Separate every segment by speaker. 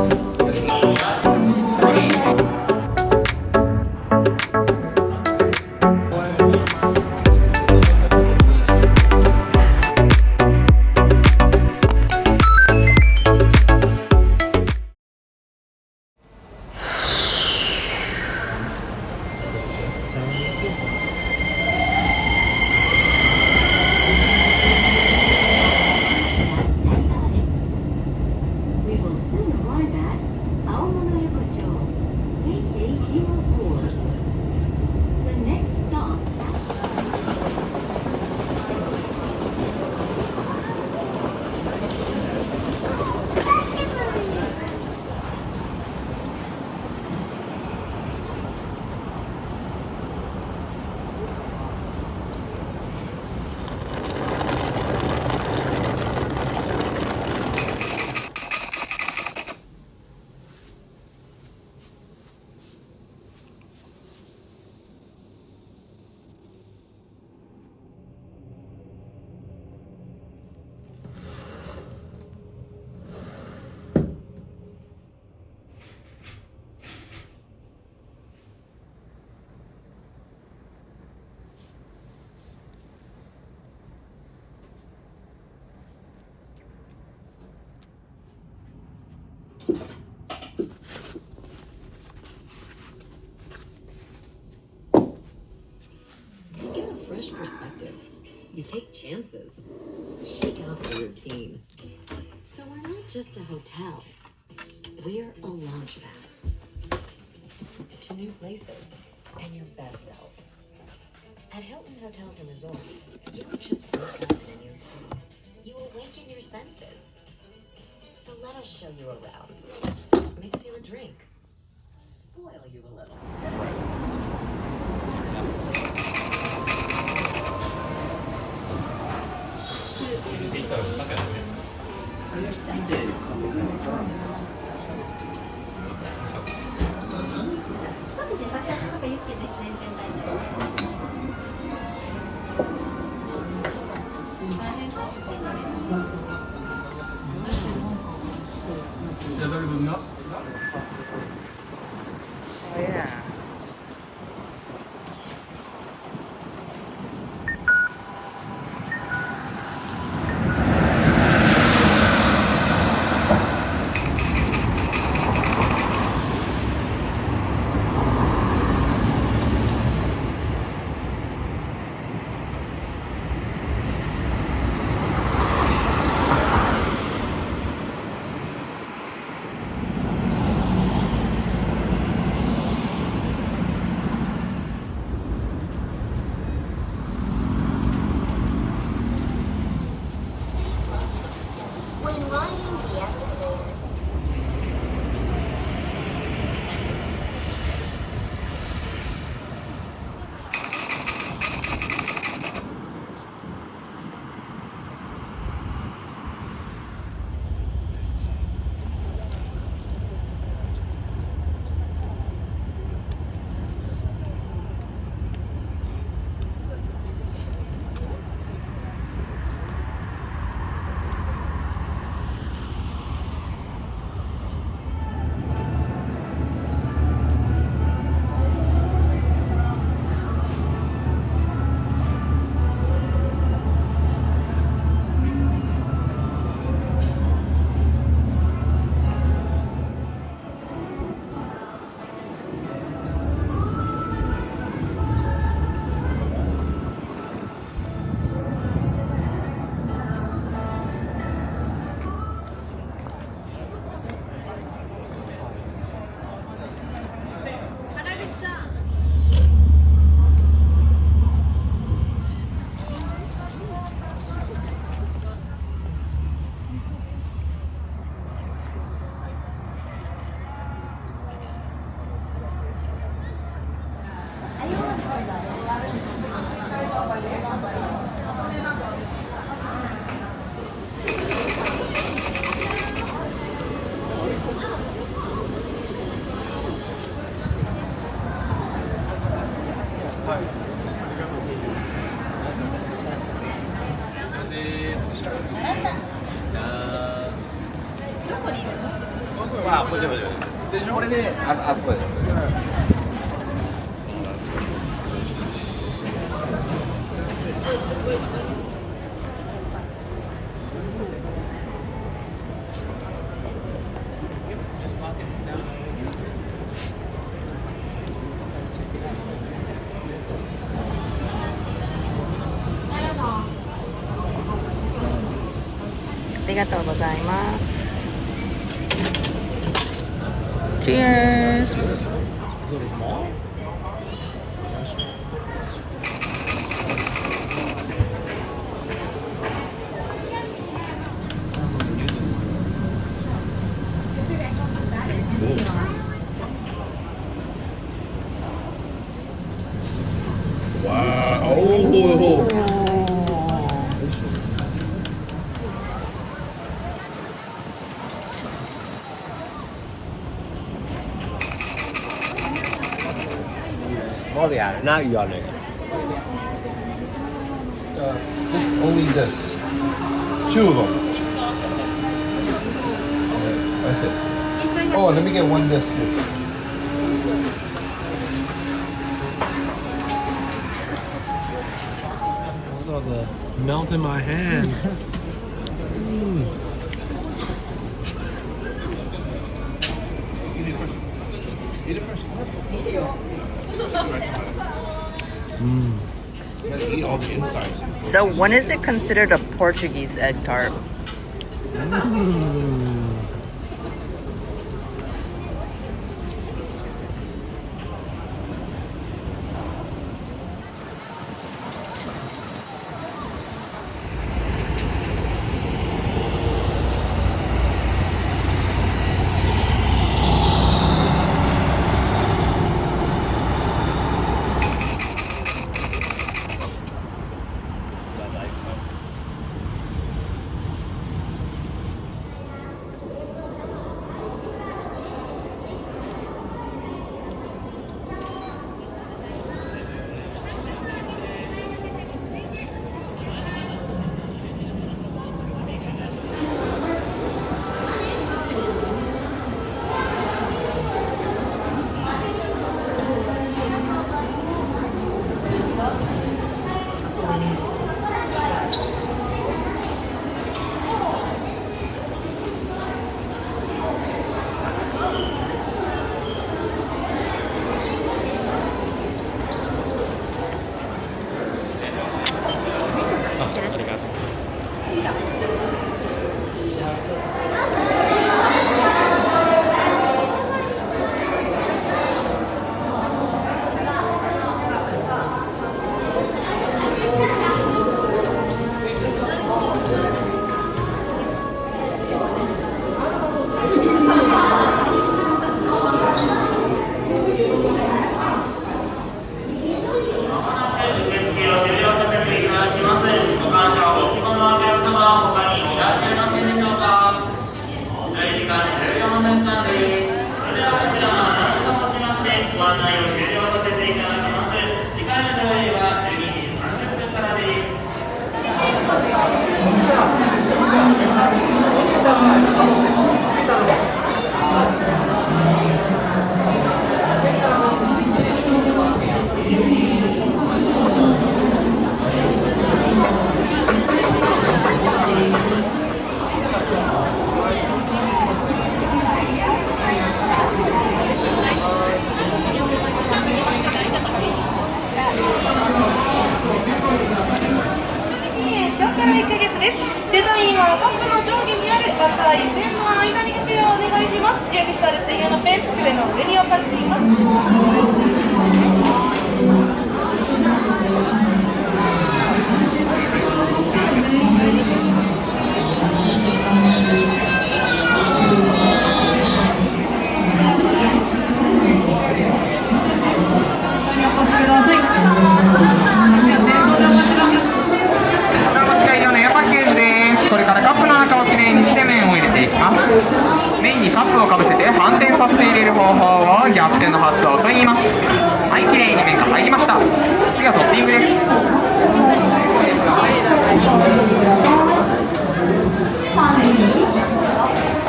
Speaker 1: We will soon arrive at Aomono-yokocho, KK004. The next stop.
Speaker 2: You get a fresh perspective. You take chances. Shake off the routine. So we're not just a hotel. We're a launchpad to new places and your best self. At Hilton Hotels and Resorts, you don't just wake up in a new city. You awaken your senses. So let us show you around. Mix you a drink. Spoil you a little.
Speaker 3: When riding the escalator,
Speaker 4: あ、こっちこっち。これで、あそこで。
Speaker 5: ありがとうございます。Cheers!
Speaker 4: Wow. Oh.
Speaker 6: What are now you are like
Speaker 4: This, only this. 2 of them. That's it. Oh, let me get one disc too.
Speaker 6: those are the melt in my hands.
Speaker 4: You gotta eat all the insides.
Speaker 5: So when is it considered a Portuguese egg tart?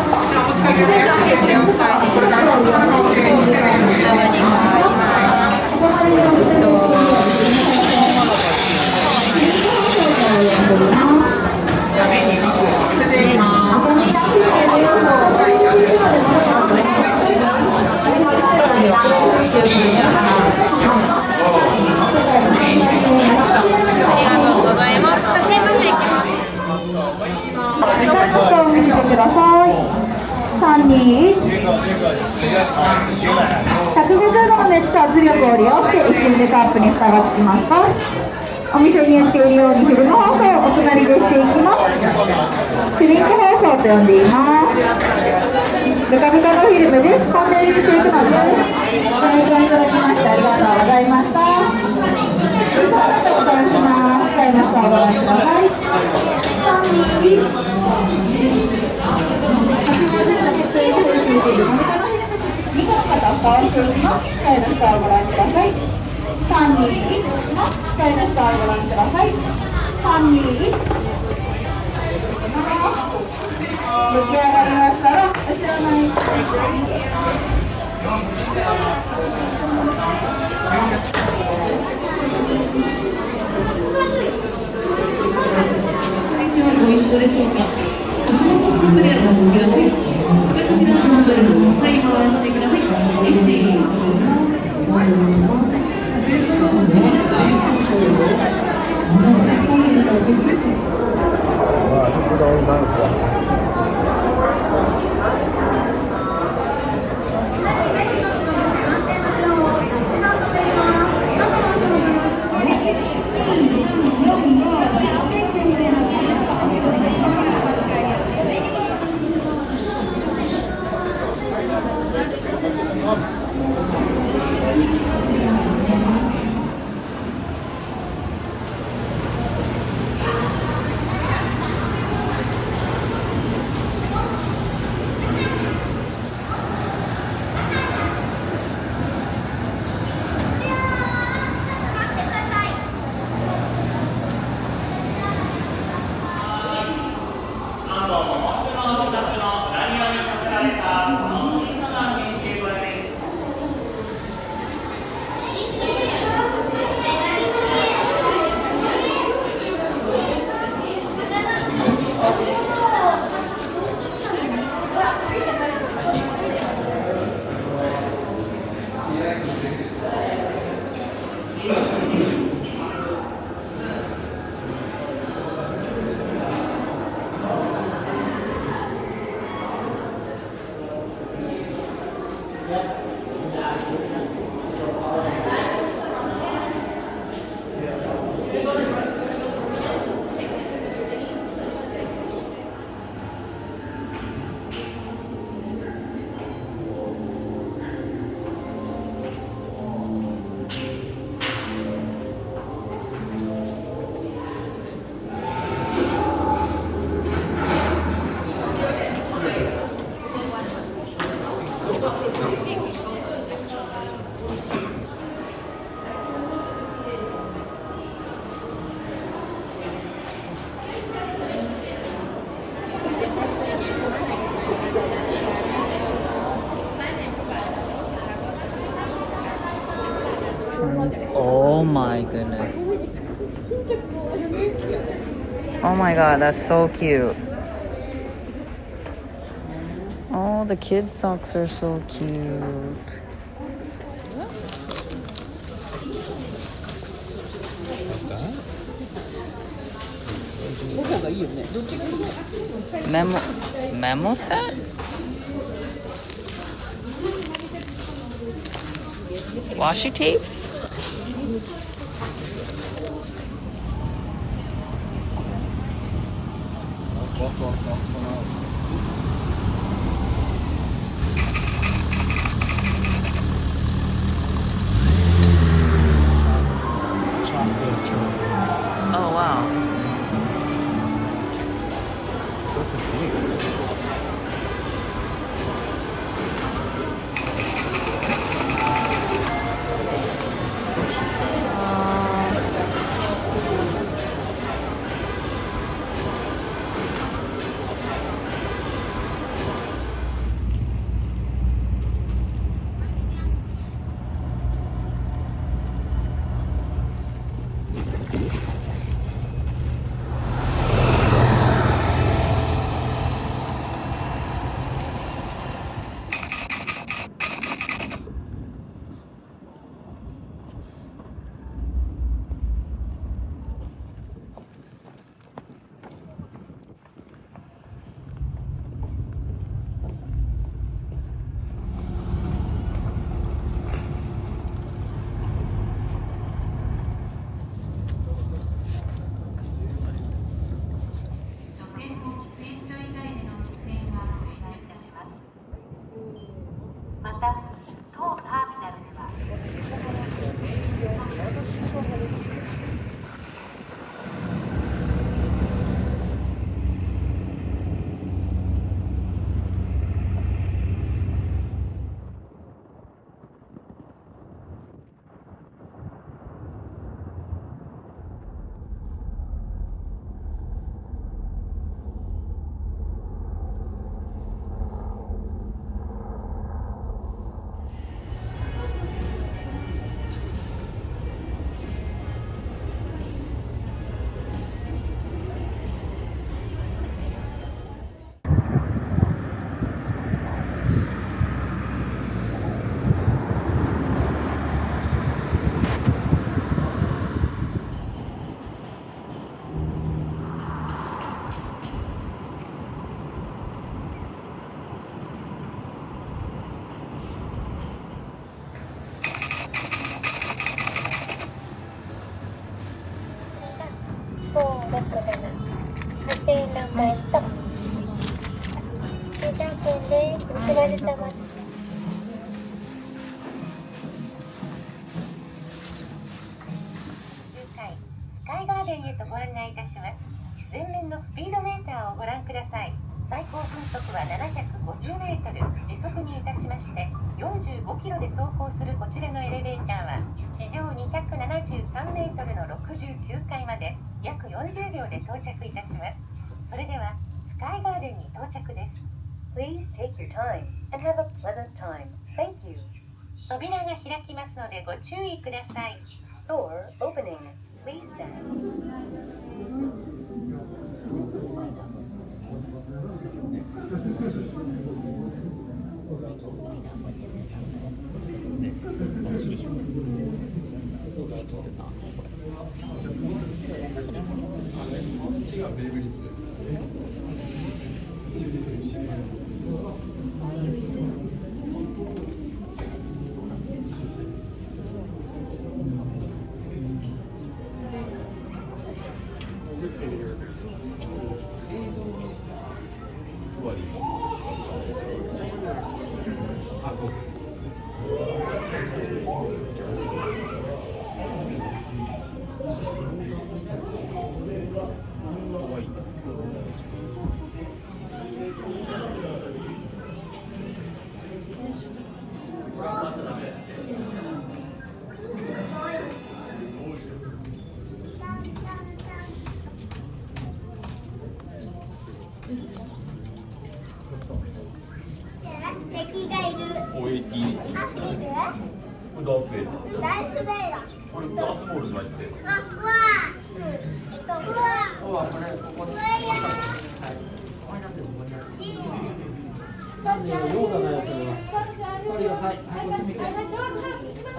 Speaker 3: Thank you.
Speaker 7: 150度の熱と圧力を利用して一瞬でカップに蓋がつきました。お店に売っているようにフィルム包装をお隣でしていきます。シュリンク包装と呼んでいます。ブカブカのフィルムです。コンテナにしていくのです。ご来場いただきましてありがとうございました。それではまたお伝えします。使いましたらご覧ください。3、2、1。2個の方、蓋をしていきます。使いの下をご覧ください。3、2、1。使いの下をご覧ください。3、2、1。出来上がりましたら、後ろのに。
Speaker 8: ご一緒でしょうか。足元スタンプでお待ちください。こちらのハンドルをはい回してください。
Speaker 5: Oh my goodness. Oh my god, that's so cute. Oh, the kids' socks are so cute. Memo set? Washi tapes? Oh wow.
Speaker 6: So confused.
Speaker 3: ね、お疲れ様。
Speaker 1: スカイガーデンへとご案内いたします。前面のスピードメーターをご覧ください。最高風速は750メートル、時速にいたしまして45キロで走行するこちらのエレベーターは地上273メートルの69階まで約40秒で到着いたします。それではスカイガーデンに到着です。Please take your time and have a pleasant time. Thank you. 扉が開きますのでご注意ください。Door opening. Please stand.
Speaker 3: 敵がいる。
Speaker 9: おいき。
Speaker 3: あ、いる？
Speaker 9: これダースベイダー。
Speaker 3: ダースベイダー。
Speaker 9: これダースボールじゃないって。
Speaker 3: あ、うわ。うわ。これや。
Speaker 10: なんで、ヨーガのやつは。これは、はい、はい、こっち見て。は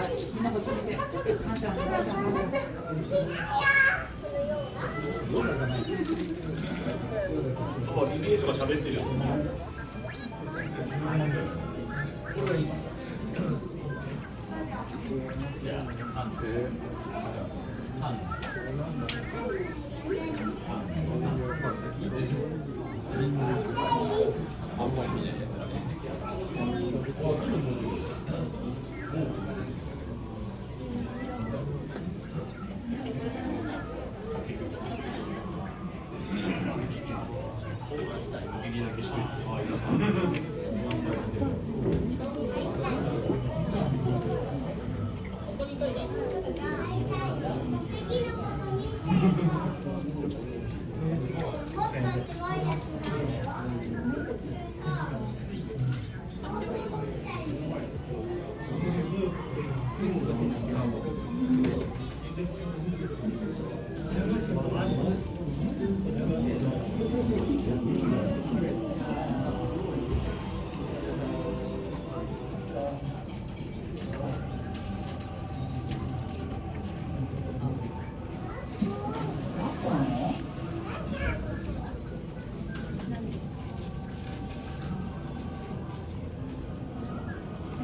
Speaker 10: い、みんなこっち見て。はんちゃん、はんちゃん、ヨーガじゃない。
Speaker 9: あ、リレーとか喋ってるよ。あんまり見ない。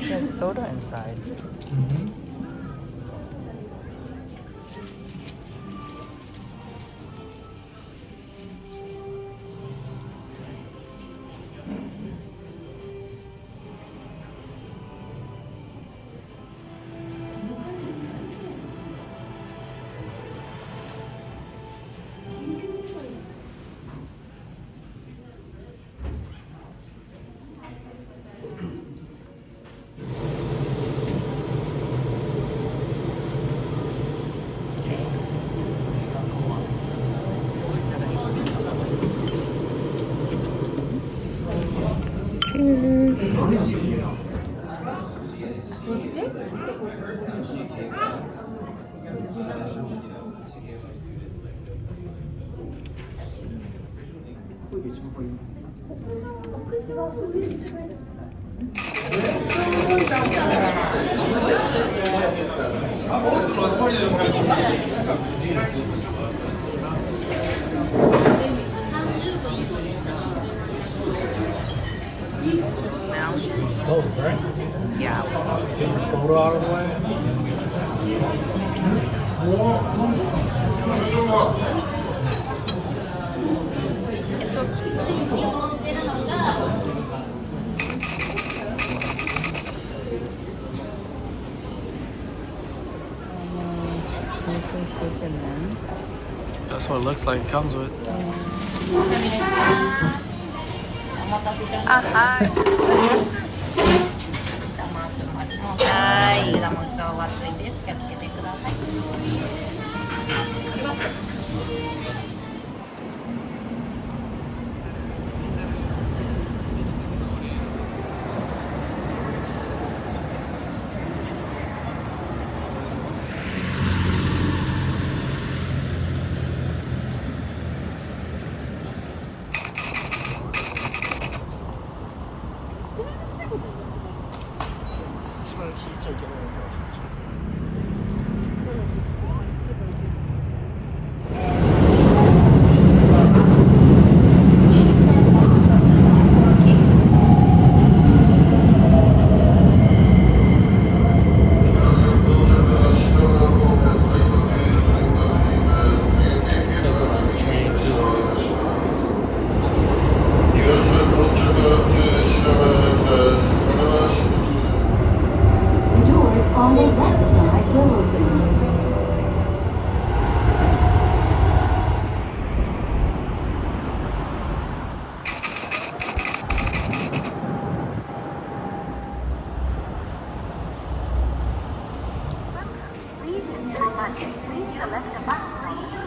Speaker 5: There's soda inside.
Speaker 6: Close, right?
Speaker 5: Yeah.
Speaker 6: Get your photo out of the way.
Speaker 5: It's so cute. soup in there.
Speaker 6: That's what it looks like. It comes with.
Speaker 5: あ、はい。はい。ラムツお熱いです。気をつけてください。
Speaker 6: Says it on the train too.
Speaker 2: The doors on the left side will open.
Speaker 1: Please insert button. Please select a button, please.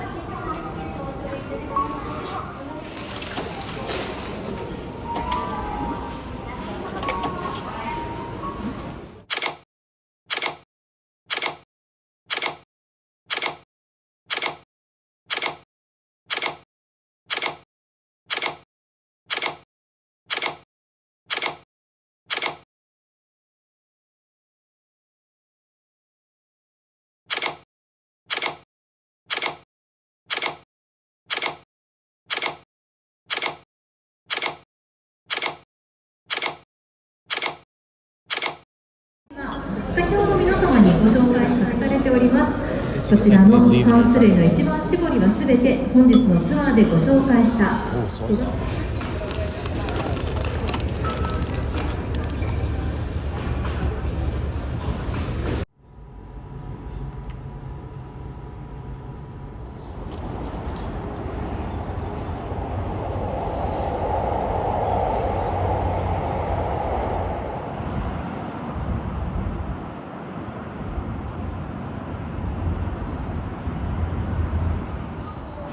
Speaker 8: 先ほど皆様にご紹介託されておりますこちらの3種類の一番搾りはすべて本日のツアーでご紹介した
Speaker 6: Oh, soy sauce.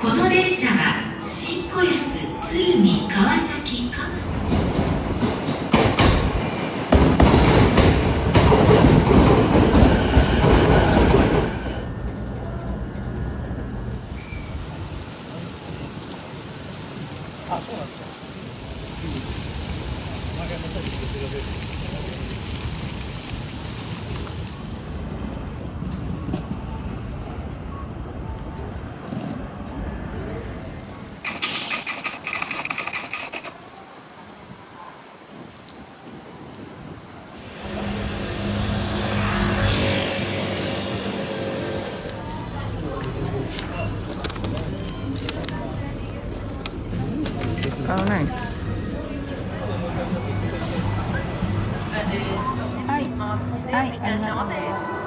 Speaker 1: この電車は新小安、鶴見、川崎、か
Speaker 5: Oh, nice. はい。はい、ありがとうございます。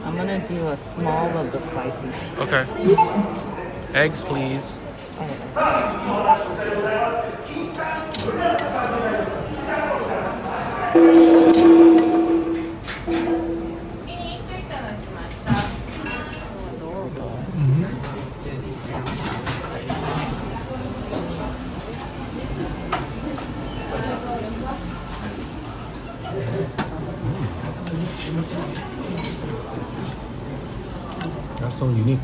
Speaker 5: I'm gonna do a small of the spicy.
Speaker 6: Okay. Eggs, please. That's so unique.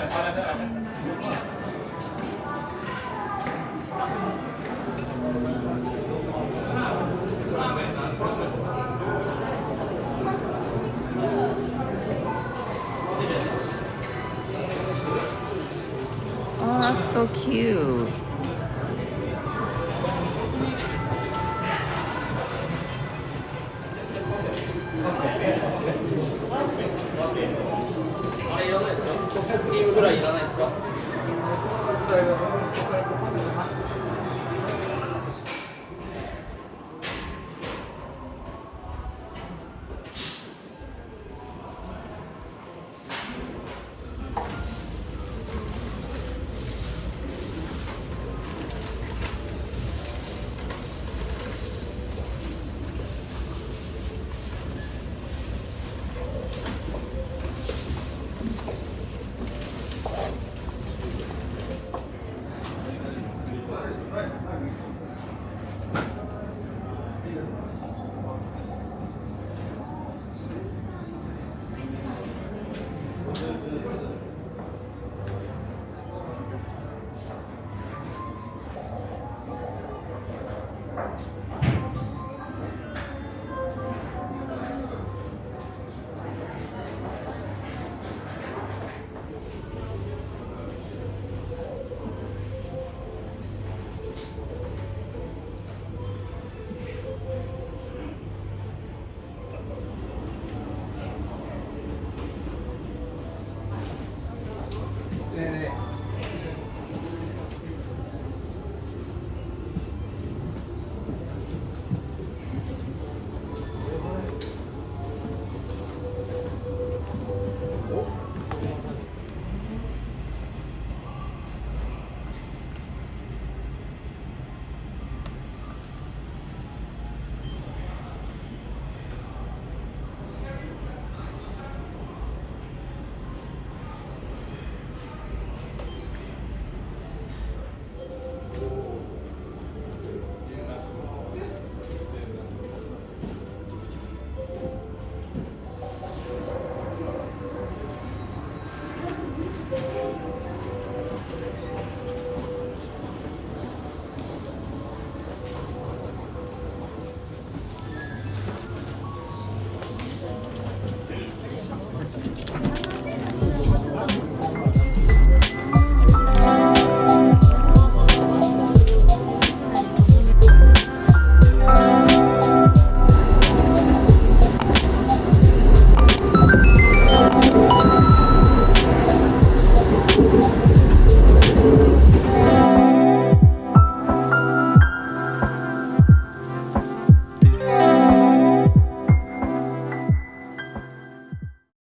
Speaker 5: Oh, that's so cute.